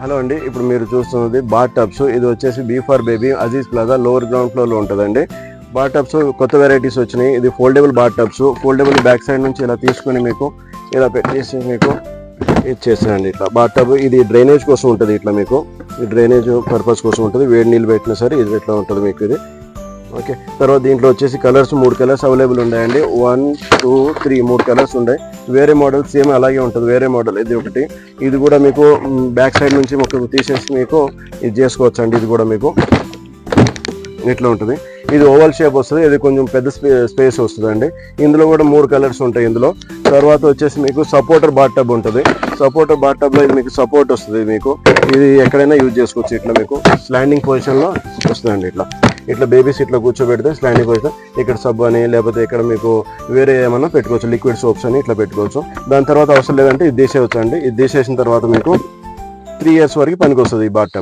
Hello అండి, ఇప్పుడు మీరు చూస్తున్నది బాత్ టబ్స్. ఇది వచ్చేసి B for baby Aziz plaza lower ground floor లో ఉంటుందండి. బాత్ టబ్స్ కొత్త వెరైటీస్ వచ్చినాయి. ఇది foldable bath tubs. Foldable back side నుంచి ఇలా తీసుకుని మీకు ఇలా పెట్టేసి మీకు ఇచ్చేసానండి. ఇట్లా బాత్ టబ్ ఇది డ్రైనేజ్ కోసం ఉంటుంది. ఇట్లా మీకు డ్రైనేజ్ పర్పస్ కోసం ఉంటుంది. వేడి నీళ్ళు పెట్టినా సరే ఇది ఇట్లా ఉంటుంది మీకు ఇది. ఓకే, తర్వాత దీంట్లో వచ్చేసి కలర్స్ 3 కలర్స్ అవైలబుల్ ఉన్నాయండి. 1, 2, 3 3 కలర్స్ ఉన్నాయి. వేరే మోడల్ సేమ్ అలాగే ఉంటుంది. వేరే మోడల్ ఇది ఒకటి. ఇది కూడా మీకు బ్యాక్ సైడ్ నుంచి ఒక తీసేసి మీకు ఇది చేసుకోవచ్చు అండి. ఇది కూడా మీకు ఇట్లా ఉంటుంది. ఇది ఓవల్ షేప్ వస్తుంది. ఇది కొంచెం పెద్ద స్పేస్ వస్తుంది అండి. ఇందులో కూడా 3 కలర్స్ ఉంటాయి ఇందులో. తర్వాత వచ్చేసి మీకు సపోర్టర్ బాత్ టబ్ ఉంటుంది. సపోర్టర్ బాత్ టబ్లో ఇది మీకు సపోర్ట్ వస్తుంది. మీకు ఇది ఎక్కడైనా యూజ్ చేసుకోవచ్చు. ఇట్లా మీకు స్లాండింగ్ పొజిషన్లో వస్తుందండి. ఇట్లా బేబీస్ ఇట్లా కూర్చోబెడితే స్లాండింగ్ పొజిషన్ ఇక్కడ సబ్ అని లేకపోతే ఇక్కడ మీకు వేరే ఏమన్నా పెట్టుకోవచ్చు. లిక్విడ్ సోప్స్ అని ఇట్లా పెట్టుకోవచ్చు. దాని తర్వాత అవసరం లేదంటే ఇది తీసేయవచ్చు అండి. ఇది తీసేసిన తర్వాత మీకు 3 years వరకు పనికి వస్తుంది ఈ బాత్ టబ్.